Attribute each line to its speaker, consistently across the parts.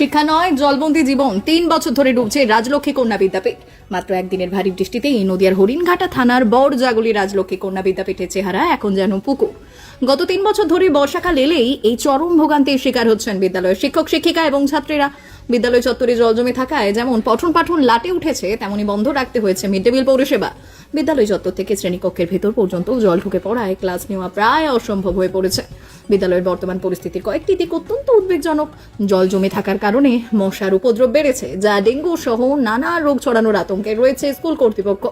Speaker 1: শিক্ষা নয় জলবন্দী জীবন ৩ বছর ধরে ডুবছে রাজলক্ষ্মী কন্যা বিদ্যাপীঠ। মাত্র একদিনের ভারী বৃষ্টিতেই নদিয়ার হরিণঘাটা থানার বড়জাগুলি রাজলক্ষ্মী কন্যা বিদ্যাপীঠের চেহারা এখন যেন পুকুর। গত ৩ বছর ধরে বর্ষাকাল এলেই এই চরম ভোগান্তির শিকার হচ্ছেন বিদ্যালয়ের শিক্ষক শিক্ষিকা এবং ছাত্রীরা। বিদ্যালয় চত্বরে জল জমে থাকায় যেমন পঠন পাঠন লাটে উঠেছে, তেমনি বন্ধ রাখতে হয়েছে মিড ডে মিল পরিষেবা। বিদ্যালয় চত্বর থেকে শ্রেণীকক্ষের ভেতর পর্যন্ত জল ঢুকে পড়ায় ক্লাস নেওয়া প্রায় অসম্ভব হয়ে পড়েছে। বিদ্যালয়ের বর্তমান পরিস্থিতির কয়েকটি দিক অত্যন্ত উদ্বেগজনক। জল জমে থাকার কারণে মশার উপদ্রব বেড়েছে, যা ডেঙ্গু সহ নানা রোগ ছড়ানোর আতঙ্কে রয়েছে স্কুল কর্তৃপক্ষ।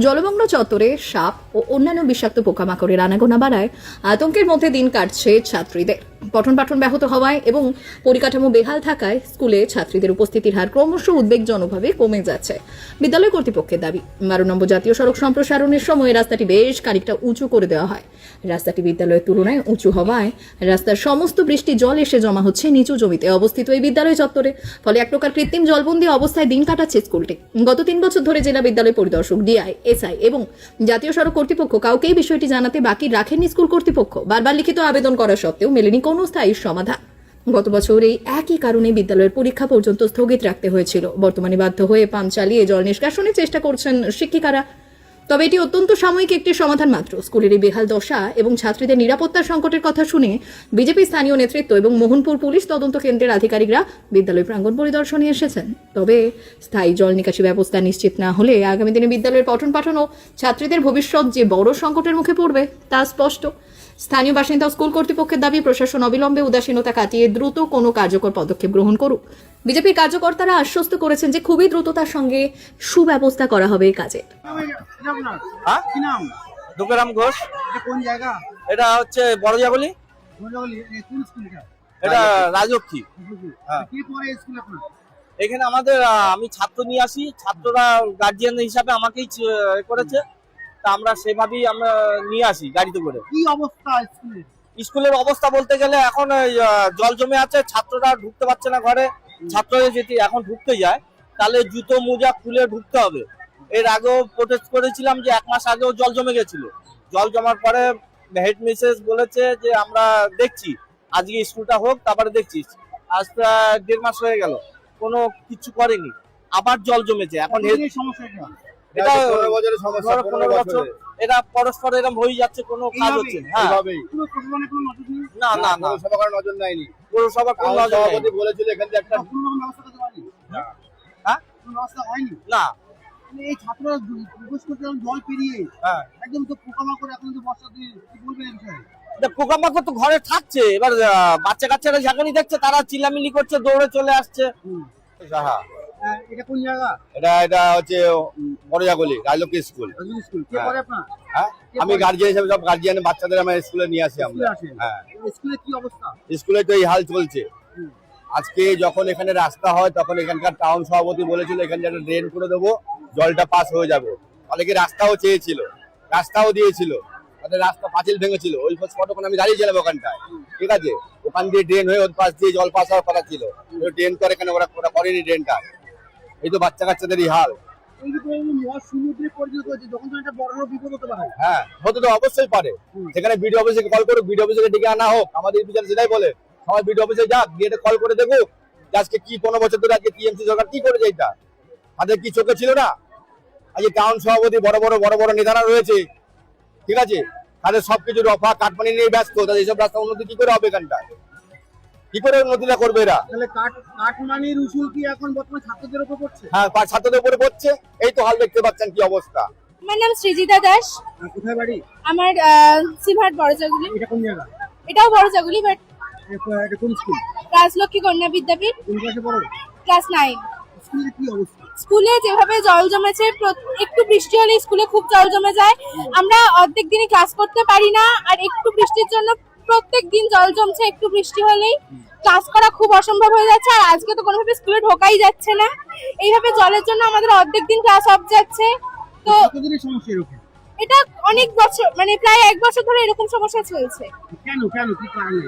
Speaker 1: জলমগ্ন চত্বরে সাপ ও অন্যান্য বিষাক্ত পোকামাকড়ের আনাগোনা বাড়ায় আতঙ্কের মধ্যে দিন কাটছে ছাত্রীদের। পঠন পাঠন ব্যাহত হওয়ায় এবং পরিকাঠামো বেহাল থাকায় স্কুলে ছাত্রীদের উপস্থিতির হার ক্রমশ উদ্বেগজনকভাবে কমে যাচ্ছে। বিদ্যালয় কর্তৃপক্ষের দাবি, 12 নম্বর জাতীয় সড়ক সম্প্রসারণের সময় রাস্তাটি বেশ খানিকটা উঁচু করে দেওয়া হয়। রাস্তাটি বিদ্যালয়ের তুলনায় উঁচু হওয়ায় রাস্তার সমস্ত বৃষ্টি জল এসে জমা হচ্ছে নিচু জমিতে অবস্থিত এই বিদ্যালয় চত্বরে। ফলে এক প্রকার কৃত্রিম জলবন্দী অবস্থায় দিন কাটাচ্ছে স্কুলটি। গত 3 বছর ধরে জেলা বিদ্যালয় পরিদর্শক, ডিআই, এসআই এবং জাতীয় সড়ক কর্তৃপক্ষ কাউকেই বিষয়টি জানাতে বাকি রাখেননি স্কুল কর্তৃপক্ষ। বারবার লিখিত আবেদন করা সত্ত্বেও মেলেনি কোনো স্থায়ী সমাধান। গত বছর এই একই কারণে বিদ্যালয়ের পরীক্ষা পর্যন্ত স্থগিত রাখতে হয়েছিল। বর্তমানে বাধ্য হয়ে পাম্প চালিয়ে জল নিষ্কাশনের চেষ্টা করছেন শিক্ষিকারা। তবে এটি অত্যন্ত সাময়িক একটি সমাধান মাত্র। স্কুলের এই বেহাল দশা এবং ছাত্রীদের নিরাপত্তার সংকটের কথা শুনে বিজেপি স্থানীয় নেতৃত্ব এবং মোহনপুর পুলিশ তদন্ত কেন্দ্রের আধিকারিকরা বিদ্যালয় প্রাঙ্গণ পরিদর্শনে এসেছেন। তবে স্থায়ী জল নিকাশি ব্যবস্থা নিশ্চিত না হলে আগামী দিনে বিদ্যালয়ের পঠন পাঠন ও ছাত্রীদের ভবিষ্যৎ যে বড় সংকটের মুখে পড়বে তা স্পষ্ট। স্থানীয় বাসিন্দা ও স্কুল কর্তৃপক্ষের দাবি, প্রশাসন অবিলম্বে উদাসীনতা কাটিয়ে দ্রুত কোনো কার্যকর পদক্ষেপ গ্রহণ করুক। বিজেপির কার্যকর্তারা আশ্বস্ত করেছেন যে খুবই দ্রুততার সঙ্গে সুব্যবস্থা করা হবে এই কাজে।
Speaker 2: দুঃখরাম ঘোষ।
Speaker 3: কোন জায়গা?
Speaker 2: এটা হচ্ছে বড়জাগুলি। এটা রাজলক্ষ্মী।
Speaker 3: কি পড়ে স্কুল আপনার?
Speaker 2: এখানে আমাদের আমি ছাত্র নিয়ে আসি, ছাত্ররা গার্জিয়ান হিসাবে আমাকেই করেছে, তা আমরা সেভাবেই আমরা নিয়ে আসি গাড়িতে করে।
Speaker 3: কি অবস্থা স্কুলের?
Speaker 2: স্কুলের অবস্থা বলতে গেলে এখন জল জমে আছে, ছাত্ররা ঢুকতে পারছে না ঘরে। ছাত্ররা যদি এখন ঢুকতে যায় তাহলে জুতো মোজা খুলে ঢুকতে হবে। এর আগেও প্রোটেস্ট করেছিলাম যে 1 মাস আগেও জল জমে গেছিল। জল জমার পরে হেড মিসেস বলেছে যে আমরা দেখছি, আজকে স্কুলটা হোক তারপরে দেখছি। আজ 1.5 মাস হয়ে গেল, কোনো কিছু করেনি, আবার জল জমেছে। এখন
Speaker 3: সমস্যা
Speaker 2: এটা 15 বছর এটা পরস্পর এরকম হয়ে যাচ্ছে, কোনো কাজ হচ্ছে না। না না না,
Speaker 3: সবার নজর নেয়নি।
Speaker 2: পৌরসভা কোনো নজর নেই।
Speaker 3: বলেছিল এখান থেকে একটা ব্যবস্থা হয়নি
Speaker 2: না।
Speaker 3: এই ছাত্ররা প্রবেশ করতে জল পেরিয়ে একদম তো পোকামাকড়, এখন তো বর্ষা দিয়ে কি বলবেন এই বিষয়ে?
Speaker 2: পোকামাকড় তো ঘরে থাকছে, এবার বাচ্চা কাচ্চারা যখনই দেখছে তারা চিল্লামিল্লি করছে, দৌড়ে চলে আসছে।
Speaker 3: এটা কোন জায়গা?
Speaker 4: এটা হচ্ছে বড়জাগুলি রাজলক্ষ্মী স্কুল।
Speaker 3: স্কুল কে পড়ে আপনার?
Speaker 4: হ্যাঁ, আমি গার্জিয়ান হিসেবে সব গার্জিয়ান বাচ্চাদের আমার স্কুলে নিয়ে আসি আমরা। হ্যাঁ,
Speaker 3: স্কুলে কি অবস্থা?
Speaker 4: স্কুলে তো এই হাল চলছে। আজকে যখন এখানে রাস্তা হয় তখন এখানকার টাউন সভাপতি বলেছিল এখানে একটা ড্রেন করে দেবো, জলটা পাস হয়ে যাবে। অনেকে রাস্তাও চেয়েছিল, রাস্তাও দিয়েছিল, তাদের রাস্তা পাঁচিল ভেঙেছিল। ওই ফটোখন আমি দাঁড়িয়েছিলাম ওখানটায়, ঠিক আছে? ওখান দিয়ে ড্রেন হয়ে ওর পাশ দিয়ে জল পাস হওয়ার কথা ছিল, ড্রেন করে এখানে ওরা করেনি ড্রেনটা। এই তো বাচ্চা কাচ্চাদেরই হাল। হ্যাঁ, হতে তো অবশ্যই পারে। সেখানে বিডিও অফিসে কল করুক, বিডিও অফিসে ডেকে আনা হোক। আমাদের বিচারে সেটাই বলে, সবাই বিডিও অফিসে যাক, গিয়ে কল করে দেখুক আজকে কি 15 বছর ধরে আজকে টিএমসি সরকার কি করেছে। এটা তাদের কি চোখে ছিল না? আজকে টাউন সভাপতি বড় বড় নেতারা রয়েছে, ঠিক আছে? তাদের সবকিছু রফা কাটমানি নিয়ে ব্যস্ত। তাদের এইসব রাস্তা উন্নতি কি করে হবে? এখানটা কি করে উন্নতিটা করবে এরা?
Speaker 3: কাটমানির উসুল কি এখন বর্তমানে ছাত্রদের উপর পড়ছে?
Speaker 4: হ্যাঁ, ছাত্রদের উপরে পড়ছে। এই তো হাল দেখতে পাচ্ছেন কি অবস্থা।
Speaker 5: আমার নাম সৃজিতা দাস।
Speaker 3: কোথায় বাড়ি?
Speaker 5: আমার সিলহাট বড়জাগুলি।
Speaker 3: এটা কোন জায়গা?
Speaker 5: এটাও বড়জাগুলি, বাট
Speaker 3: এটা কোন স্কুল?
Speaker 5: রাজলক্ষ্মী কন্যা বিদ্যাপীঠ,
Speaker 3: কোন ক্লাসে পড়ো?
Speaker 5: ক্লাস 9।
Speaker 3: স্কুলের কি অবস্থা?
Speaker 5: স্কুলে যেভাবে জল জমেছে, একটু বৃষ্টি হলে স্কুলে খুব জল জমে যায়। আমরা অর্ধেক দিনই ক্লাস করতে পারি না, আর একটু বৃষ্টির জন্য প্রত্যেক দিন জল জমছে। একটু বৃষ্টি হলেই ক্লাস করা খুব অসম্ভব হয়ে যাচ্ছে, আর আজকে তো কোনোভাবে স্কুলে ঢোকাই যাচ্ছে না। এইভাবে জলের জন্য আমাদের অর্ধেক দিন ক্লাস অফ যাচ্ছে। তো
Speaker 3: কতদিনের সমস্যা এরকম?
Speaker 5: এটা অনেক বছর, মানে প্রায় 1 বছর ধরে এরকম সমস্যা চলছে।
Speaker 3: কেন কি কারণে?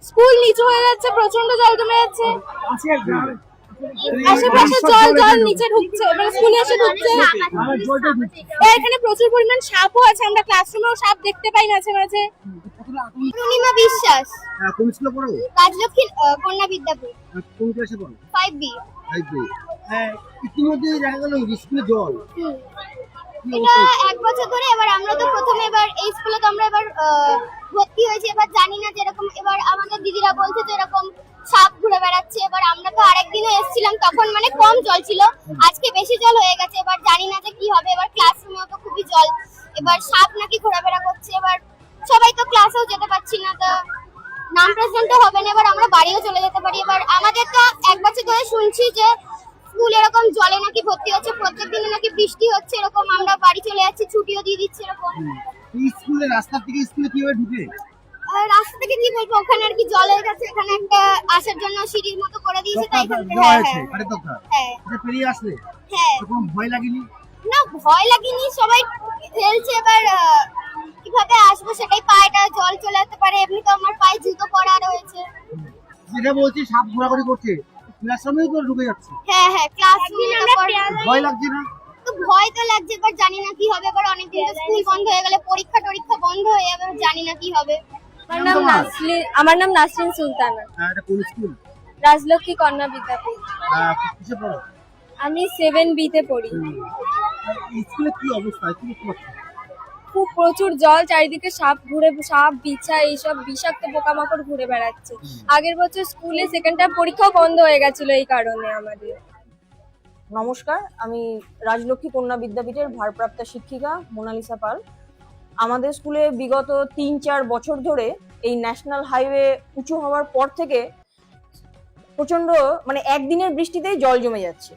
Speaker 5: স্কুল নিচু হয়ে যাচ্ছে, প্রচন্ড জল জমে যাচ্ছে। আশেপাশে জল জল নিচে ঢুকছে, মানে স্কুলে এসে ঢুকছে।
Speaker 3: আমার জলটা ঢুকছে।
Speaker 5: এখানে প্রচুর পরিমাণ সাপও আছে, আমরা ক্লাসরুমেও সাপ দেখতে পাই মাঝে মাঝে।
Speaker 3: কতটা আতঙ্ক?
Speaker 6: পূর্ণিমা বিশ্বাস,
Speaker 3: কোন স্কুলে পড়ো?
Speaker 6: রাজলক্ষ্মী কন্যা বিদ্যাপীঠ,
Speaker 3: কোন ক্লাসে পড়ো?
Speaker 6: 5B।
Speaker 3: ইতিমধ্যে দেখা গেল স্কুলে জল।
Speaker 6: এটা 1 বছর ধরে। এবার আমরা তো প্রথমে এবার এই স্কুলে তো আমরা এবার ভর্তি হয়েছি, এবার জানি না যেরকম, এবার আমাদের দিদিরা বলছে যে এরকম সাপ ঘুরে বেড়াচ্ছে। এবার আমরা তো আরেকদিনও এসেছিলাম, তখন মানে কম জল ছিল, আজকে বেশি জল হয়ে গেছে। এবার জানি না যে কি হবে, এবার ক্লাসরুমেও তো খুবই জল, এবার সাপ নাকি ঘোরাফেরা করছে। এবার সবাই তো ক্লাসেও যেতে পারছি না, তো নাম প্রেজেন্টও হবে না, এবার আমরা বাড়িও চলে যেতে পারি। এবার আমাদের তো 1 বছর ধরে শুনছি যে স্কুল এরকম জলে নাকি ভর্তি হচ্ছে, প্রত্যেক দিনে নাকি বৃষ্টি হচ্ছে, এরকম আমরা বাড়ি চলে যাচ্ছি, ছুটিও দিয়ে দিচ্ছে এরকম।
Speaker 3: এই স্কুলে রাস্তা থেকে স্কুলে কিভাবে ঢুকে?
Speaker 6: আর রাস্তা থেকে কি বলবো, ওখানে আর কি জল হয়ে গেছে, এখানে একটা আসার জন্য সিঁড়ির মতো করে দিয়েছে, তাই এখান থেকে।
Speaker 3: দেওয়া
Speaker 6: হ্যাঁ
Speaker 3: হয়েছে,
Speaker 6: হ্যাঁ
Speaker 3: আরে দরকার।
Speaker 6: হ্যাঁ
Speaker 3: এটা পেরিয়ে আসলে
Speaker 6: হ্যাঁ।
Speaker 3: কোনো ভয় লাগেনি?
Speaker 6: না, ভয় লাগেনি, সবাই খেলছে। এবার কিভাবে আসবো সেটাই, পায়েটা জল চলে যেতে পারে, এমনি তো আমার পায়ে জুতো পরা রয়েছে।
Speaker 3: যেটা বলছি সাপ ঘোরাঘুরি করছে, ক্লাসরুমেও তো ঢুকে যাচ্ছে।
Speaker 6: হ্যাঁ হ্যাঁ, ক্লাসরুমে
Speaker 3: ভয় লাগছে না?
Speaker 6: তো ভয় তো লাগছে, এবার জানি না কি হবে। এবার অনেকদিন তো স্কুল বন্ধ হয়ে গেলে, পরীক্ষা টরীক্ষা বন্ধ হয়ে যাবে, এবার জানি না কি হবে।
Speaker 5: আমার নাম নাসরিন সুলতানা,
Speaker 3: এটা কোন স্কুল?
Speaker 5: রাজলক্ষ্মী কন্যা বিদ্যাপীঠ।
Speaker 3: কিসে পড়ো?
Speaker 5: আমি 7B তে পড়ি।
Speaker 3: এই স্কুলে কি অবস্থা, কি দেখতে পাচ্ছ?
Speaker 5: খুব প্রচুর জল, চারিদিকে সাপ বিছা এইসব বিষাক্ত পোকামাকড় ঘুরে বেড়াচ্ছে। আগের বছর স্কুলে সেকেন্ড টার্ম পরীক্ষাও বন্ধ হয়ে গেছিল এই কারণে আমাদের।
Speaker 7: নমস্কার, আমি রাজলক্ষ্মী কন্যা বিদ্যাপীঠের ভারপ্রাপ্ত শিক্ষিকা মোনালিসা পাল। আমাদের স্কুলে বিগত 3-4 বছর ধরে এই ন্যাশনাল হাইওয়ে উঁচু হওয়ার পর থেকে প্রচন্ড মানে একদিনের বৃষ্টিতেই জল জমে যাচ্ছে।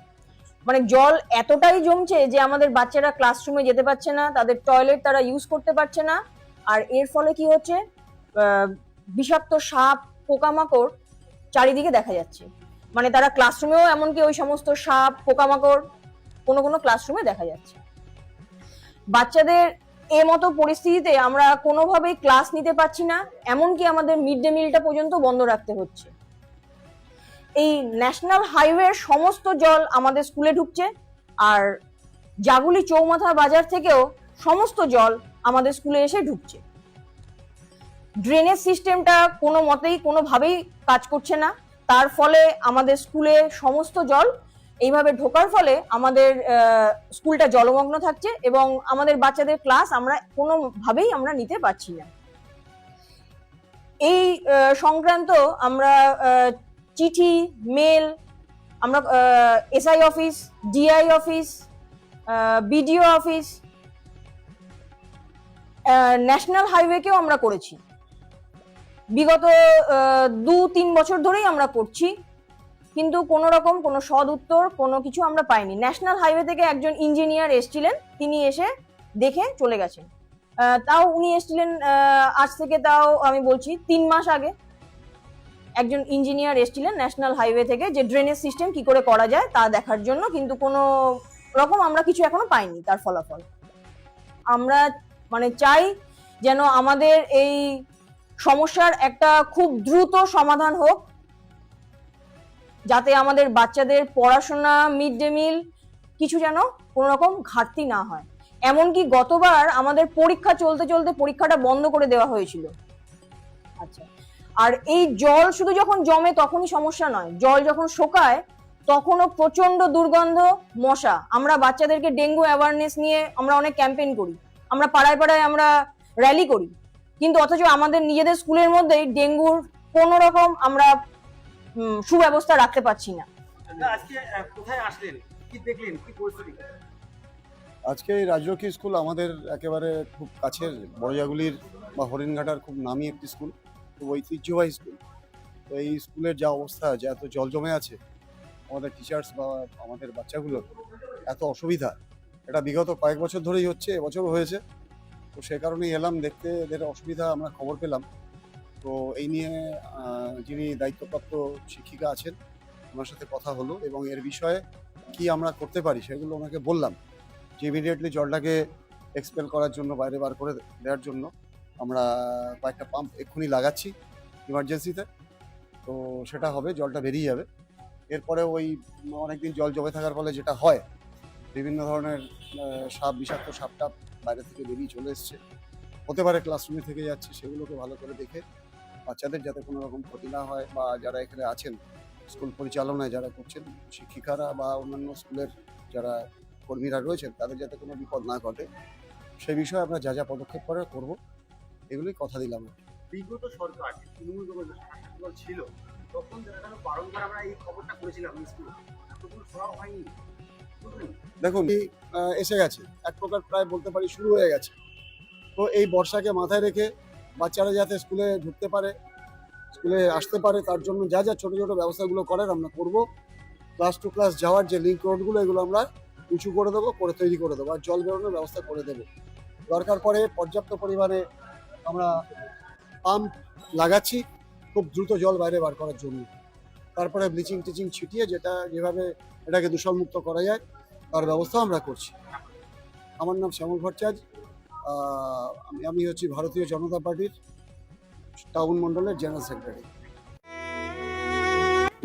Speaker 7: মানে জল এতটাই জমছে যে আমাদের বাচ্চারা ক্লাসরুমে যেতে পারছে না, তাদের টয়লেট তারা ইউজ করতে পারছে না। আর এর ফলে কি হচ্ছে, বিষাক্ত সাপ পোকামাকড় চারিদিকে দেখা যাচ্ছে। মানে তারা ক্লাসরুমেও এমনকি ওই সমস্ত সাপ পোকামাকড় কোনো কোনো ক্লাসরুমে দেখা যাচ্ছে। বাচ্চাদের এ মতো পরিস্থিতিতে আমরা কোনোভাবেই ক্লাস নিতে পারছি না, এমনকি আমাদের মিড ডে মিলটা পর্যন্ত বন্ধ রাখতে হচ্ছে। এই ন্যাশনাল হাইওয়ের সমস্ত জল আমাদের স্কুলে ঢুকছে, আর জাগুলি চৌমাথা বাজার থেকেও সমস্ত জল আমাদের স্কুলে এসে ঢুকছে। ড্রেনেজ সিস্টেমটা কোনো মতেই কোনোভাবেই কাজ করছে না, তার ফলে আমাদের স্কুলে সমস্ত জল এইভাবে ঢোকার ফলে আমাদের স্কুলটা জলমগ্ন থাকছে এবং আমাদের বাচ্চাদের ক্লাস আমরা কোনোভাবেই আমরা নিতে পারছি না। এই সংক্রান্ত আমরা চিঠি, মেল, আমরা SI office, DI office, BDO office, national হাইওয়েকেও আমরা করেছি। বিগত 2-3 বছর ধরেই আমরা করছি, কিন্তু কোনো রকম কোনো সদ উত্তর কোনো কিছু আমরা পাইনি। ন্যাশনাল হাইওয়ে থেকে একজন ইঞ্জিনিয়ার এসেছিলেন, তিনি এসে দেখে চলে গেছেন। তাও উনি এসেছিলেন আজ থেকে তাও আমি বলছি 3 মাস আগে একজন ইঞ্জিনিয়ার এসেছিলেন ন্যাশনাল হাইওয়ে থেকে, যে ড্রেনেজ সিস্টেম কি করে করা যায় তা দেখার জন্য, কিন্তু কোনো রকম আমরা কিছু এখনো পাইনি তার ফলাফল। আমরা মানে চাই যেন আমাদের এই সমস্যার একটা খুব দ্রুত সমাধান হোক, যাতে আমাদের বাচ্চাদের পড়াশোনা, মিড ডে মিল কিছু যেন কোনো রকম ঘাটতি না হয়। এমনকি গতবার আমাদের পরীক্ষা চলতে চলতে পরীক্ষাটা বন্ধ করে দেওয়া হয়েছিল। আচ্ছা, আর এই জল শুধু যখন জমে তখনই সমস্যা নয়, জল যখন শোকায় তখনও প্রচন্ড দুর্গন্ধ, মশা। আমরা বাচ্চাদেরকে ডেঙ্গু অ্যাওয়ারনেস নিয়ে আমরা অনেক ক্যাম্পেইন করি, আমরা পাড়ায় পাড়ায় আমরা র্যালি করি, কিন্তু অথচ আমাদের নিজেদের স্কুলের মধ্যেই ডেঙ্গুর কোনো রকম আমরা সুব্যবস্থা রাখতে পারছি না।
Speaker 3: আজকে কোথায় আসলেন, কি দেখলেন, কি পরিস্থিতি?
Speaker 8: আজকে এই রাজলক্ষ্মী স্কুল আমাদের একেবারে খুব কাছের বড়জাগুলির বা হরিণঘাটার খুব নামি একটি স্কুল, খুব ঐতিহ্যবাহী স্কুল। তো এই স্কুলের যা অবস্থা, যে এত জল জমে আছে, আমাদের টিচার্স বা আমাদের বাচ্চাগুলোর এত অসুবিধা, এটা বিগত কয়েক বছর ধরেই হচ্ছে, এবছরও হয়েছে। তো সে কারণেই এলাম দেখতে, এদের অসুবিধা আমরা খবর পেলাম। তো এই নিয়ে যিনি দায়িত্বপ্রাপ্ত শিক্ষিকা আছেন ওনার সাথে কথা হলো এবং এর বিষয়ে কি আমরা করতে পারি সেগুলো ওনাকে বললাম, যে ইমিডিয়েটলি জলটাকে এক্সপেল করার জন্য, বাইরে বার করে দেওয়ার জন্য আমরা কয়েকটা পাম্প এক্ষুনি লাগাচ্ছি ইমার্জেন্সিতে। তো সেটা হবে, জলটা বেরিয়ে যাবে। এরপরে ওই অনেকদিন জল জমে থাকার ফলে যেটা হয়, বিভিন্ন ধরনের সাপ, বিষাক্ত সাপ টাপ বাইরে থেকে বেরিয়ে চলে এসছে, হতে পারে ক্লাসরুমে থেকে যাচ্ছে, সেগুলোকে ভালো করে দেখে বাচ্চাদের যাতে কোনো রকম ক্ষতি না হয়, বা যারা এখানে আছেন স্কুল পরিচালনায় যারা করছেন, শিক্ষিকারা বা অন্যান্য স্কুলের যারা কর্মীরা রয়েছেন, তাদের যাতে কোনো বিপদ না ঘটে, সেই বিষয়ে আমরা যা যা পদক্ষেপ করবো, এগুলোই কথা দিলাম।
Speaker 3: বিগত সরকার তৃণমূল দল ছিল, তখন দেখা গেল বারংবার আমরা এই খবরটা করেছিলাম স্কুলে, তখন সব হয়নি। বুঝলেন?
Speaker 8: দেখুন এসে গেছে, এক প্রকার প্রায় বলতে পারি শুরু হয়ে গেছে। তো এই বর্ষাকে মাথায় রেখে বাচ্চারা যাতে স্কুলে ঢুকতে পারে, স্কুলে আসতে পারে, তার জন্য যা যা ছোট ছোট ব্যবস্থাগুলো করার আমরা করব। ক্লাস টু ক্লাস যাওয়ার যে লিঙ্ক রোডগুলো, এগুলো আমরা উঁচু করে দেবো, তৈরি করে দেবো, আর জল বেরোনোর ব্যবস্থা করে দেবো। দরকার পড়ে পর্যাপ্ত পরিমাণে আমরা পাম্প লাগাচ্ছি খুব দ্রুত জল বাইরে বার করার জন্য। তারপরে ব্লিচিং টিচিং ছিটিয়ে যেভাবে এটাকে দূষণমুক্ত করা যায় তার ব্যবস্থা আমরা করছি। আমার নাম শ্যামল ভট্টাচার্য, আমি হচ্ছি ভারতীয় জনতা পার্টির টাউন মণ্ডলের জেনারেল সেক্রেটারি।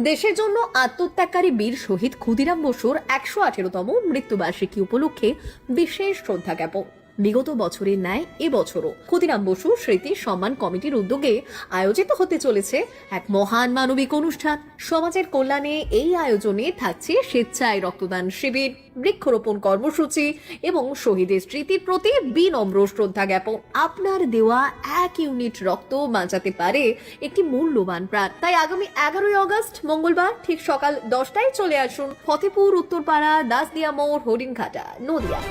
Speaker 1: দেশের জন্য আত্মত্যাগকারী বীর শহীদ ক্ষুদিরাম বসুর 118তম মৃত্যুবার্ষিকী উপলক্ষে বিশেষ শ্রদ্ধা জ্ঞাপন। বিগত বছরের ন্যায় এবছরও ক্ষুদিরাম বসু স্মৃতি সম্মান কমিটির উদ্যোগে আয়োজিত হতে চলেছে এক মহান মানবিক অনুষ্ঠান। সমাজের কল্যাণে এই আয়োজনে থাকছে স্বেচ্ছায় রক্তদান শিবির, বৃক্ষরোপণ কর্মসূচি এবং শহীদের স্মৃতির প্রতি বিনম্র শ্রদ্ধা জ্ঞাপন। আপনার দেওয়া 1 ইউনিট রক্ত বাঁচাতে পারে একটি মূল্যবান প্রাণ। তাই আগামী 11ই আগস্ট মঙ্গলবার ঠিক সকাল 10টায় চলে আসুন ফতেপুর উত্তরপাড়া, দাসদিয়া মোড়, হরিণঘাটা, নদিয়া।